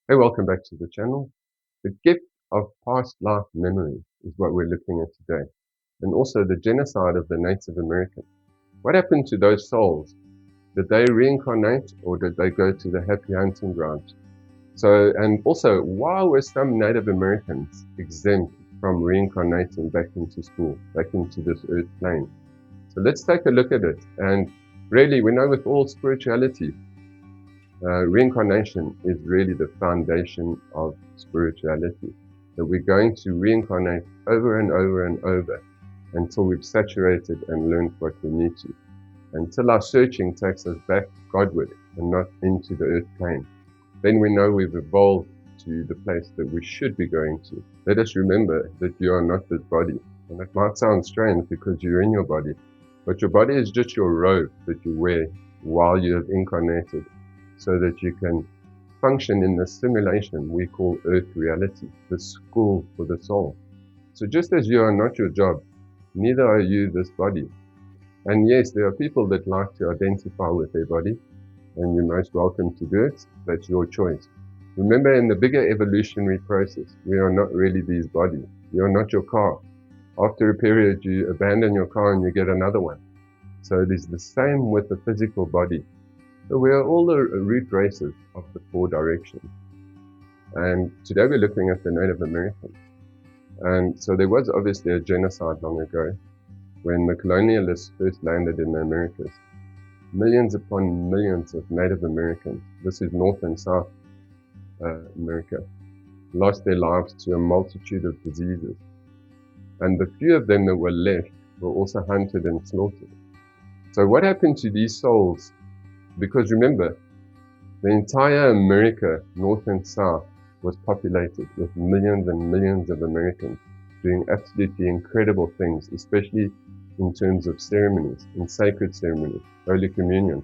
Hey, welcome back to the channel. The gift of past life memory is what we're looking at today. And also the genocide of the Native Americans. What happened to those souls? Did they reincarnate or did they go to the happy hunting grounds? So, and also, why were some Native Americans exempt from reincarnating back into school, back into this earth plane? So let's take a look at it. And really, we know with all spirituality, reincarnation is really the foundation of spirituality. That we're going to reincarnate over and over and over until we've saturated and learned what we need to. Until our searching takes us back Godward and not into the earth plane. Then we know we've evolved to the place that we should be going to. Let us remember that you are not this body. And that might sound strange because you're in your body, but your body is just your robe that you wear while you have incarnated, so that you can function in the simulation we call earth reality, the school for the soul. So just as you are not your job, neither are you this body. And yes, there are people that like to identify with their body, and you're most welcome to do it. That's your choice. Remember, in the bigger evolutionary process, we are not really these bodies. You are not your car. After a period, you abandon your car and you get another one. So it is the same with the physical body. So we are all the root races of the four directions. And today we're looking at the Native Americans. And so there was obviously a genocide long ago when the colonialists first landed in the Americas. Millions upon millions of Native Americans, this is North and South America, lost their lives to a multitude of diseases. And the few of them that were left were also hunted and slaughtered. So what happened to these souls? Because remember, the entire America, North and South, was populated with millions and millions of Americans doing absolutely incredible things, especially in terms of ceremonies, in sacred ceremonies, Holy Communion,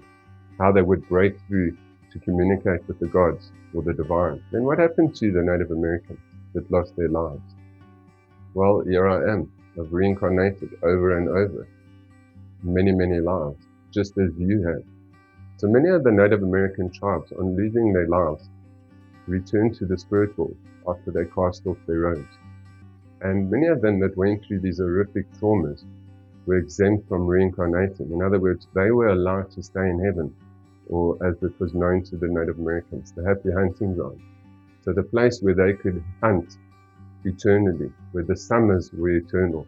how they would break through to communicate with the gods or the divine. Then what happened to the Native Americans that lost their lives? Well, here I am. I've reincarnated over and over, many, many lives, just as you have. So many of the Native American tribes, on losing their lives, returned to the spirit world after they cast off their robes. And many of them that went through these horrific traumas were exempt from reincarnating. In other words, they were allowed to stay in heaven, or as it was known to the Native Americans, the happy hunting ground. So the place where they could hunt eternally, where the summers were eternal,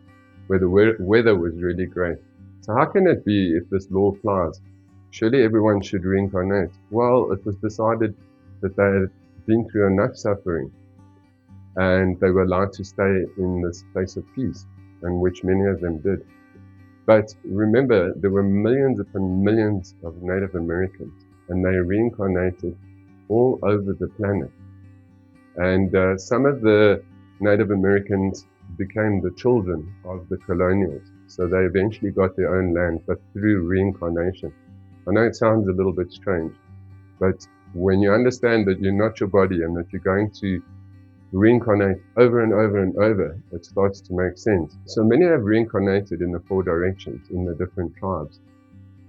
where the weather was really great. So how can it be if this law applies? Surely everyone should reincarnate. Well, it was decided that they had been through enough suffering and they were allowed to stay in this place of peace, and which many of them did. But remember, there were millions upon millions of Native Americans, and they reincarnated all over the planet. And some of the Native Americans became the children of the colonials. So they eventually got their own land, but through reincarnation. I know it sounds a little bit strange, but when you understand that you're not your body and that you're going to reincarnate over and over and over, it starts to make sense. So many have reincarnated in the four directions in the different tribes,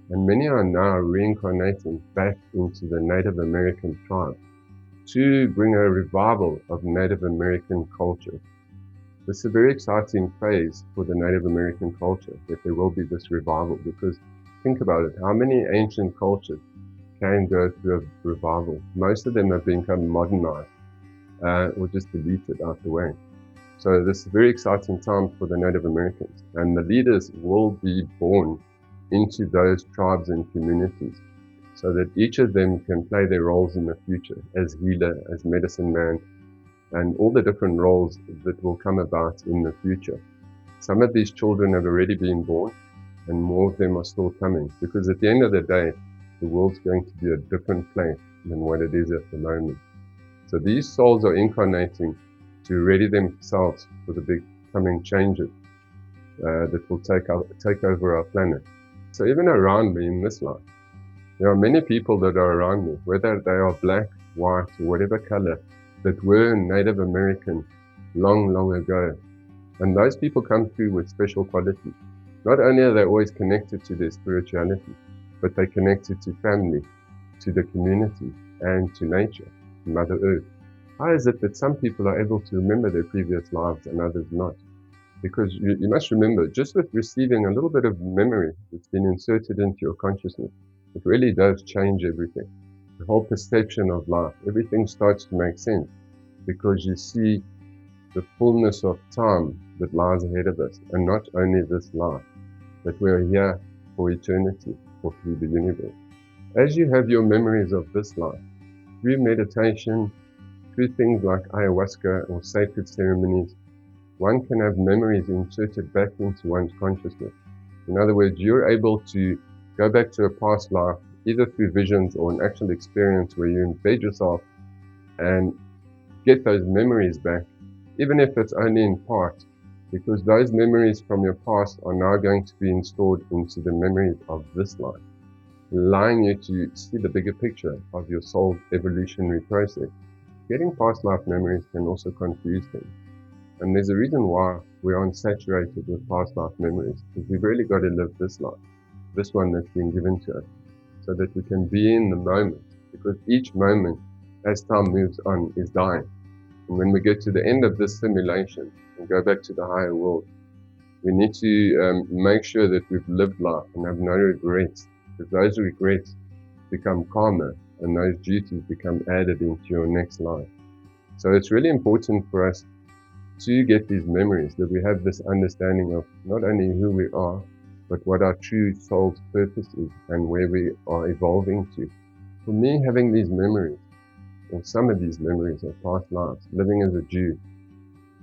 and many are now reincarnating back into the Native American tribe to bring a revival of Native American culture. This is a very exciting phase for the Native American culture, that there will be this revival, because think about it, how many ancient cultures can go through a revival? Most of them have become modernized or just deleted out the way. So this is a very exciting time for the Native Americans, and the leaders will be born into those tribes and communities so that each of them can play their roles in the future as healer, as medicine man, and all the different roles that will come about in the future. Some of these children have already been born, and more of them are still coming, because at the end of the day, the world's going to be a different place than what it is at the moment. So these souls are incarnating to ready themselves for the big coming changes that will take over our planet. So even around me in this life, there are many people that are around me, whether they are black, white, or whatever color, that were Native American long, long ago. And those people come through with special qualities. Not only are they always connected to their spirituality, but they're connected to family, to the community, and to nature, to Mother Earth. How is it that some people are able to remember their previous lives and others not? Because you must remember, just with receiving a little bit of memory that's been inserted into your consciousness, it really does change everything. The whole perception of life, everything starts to make sense because you see the fullness of time that lies ahead of us, and not only this life, that we are here for eternity or through the universe. As you have your memories of this life, through meditation, through things like ayahuasca or sacred ceremonies, one can have memories inserted back into one's consciousness. In other words, you're able to go back to a past life, either through visions or an actual experience where you embed yourself and get those memories back, even if it's only in part, because those memories from your past are now going to be installed into the memories of this life, allowing you to see the bigger picture of your soul's evolutionary process. Getting past life memories can also confuse things. And there's a reason why we aren't saturated with past life memories, because we've really got to live this life, this one that's been given to us, so that we can be in the moment, because each moment, as time moves on, is dying. And when we get to the end of this simulation and go back to the higher world, we need to make sure that we've lived life and have no regrets, because those regrets become karma and those duties become added into your next life. So it's really important for us to get these memories, that we have this understanding of not only who we are, but what our true soul's purpose is and where we are evolving to. For me, having these memories, or some of these memories of past lives, living as a Jew,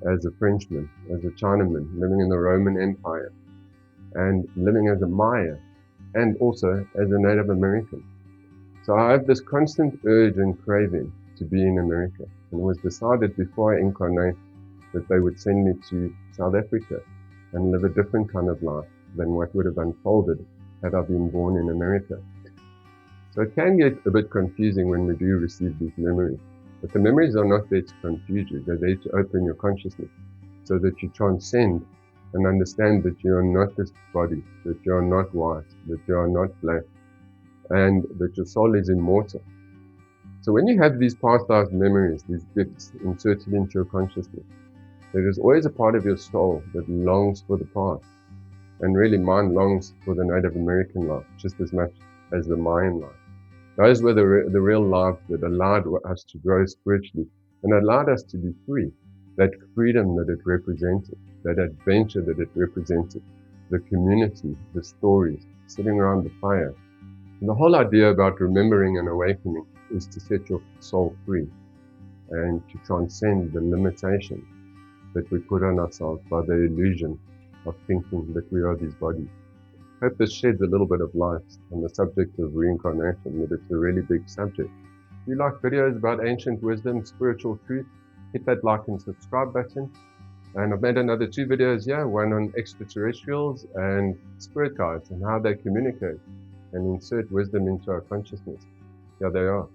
as a Frenchman, as a Chinaman, living in the Roman Empire, and living as a Maya, and also as a Native American. So I have this constant urge and craving to be in America, and it was decided before I incarnate that they would send me to South Africa and live a different kind of life than what would have unfolded had I been born in America. So it can get a bit confusing when we do receive these memories, but the memories are not there to confuse you, they're there to open your consciousness so that you transcend and understand that you are not this body, that you are not white, that you are not black, and that your soul is immortal. So when you have these past life memories, these gifts inserted into your consciousness, there is always a part of your soul that longs for the past. And really mine longs for the Native American life just as much as the Mayan life. Those were the real lives that allowed us to grow spiritually and allowed us to be free. That freedom that it represented, that adventure that it represented, the community, the stories, sitting around the fire. And the whole idea about remembering and awakening is to set your soul free and to transcend the limitations that we put on ourselves by the illusion of thinking that we are these bodies. I hope this sheds a little bit of light on the subject of reincarnation, that it's a really big subject. If you like videos about ancient wisdom, spiritual truth, hit that like and subscribe button. And I've made another 2 videos here, one on extraterrestrials and spirit guides and how they communicate and insert wisdom into our consciousness. Here they are.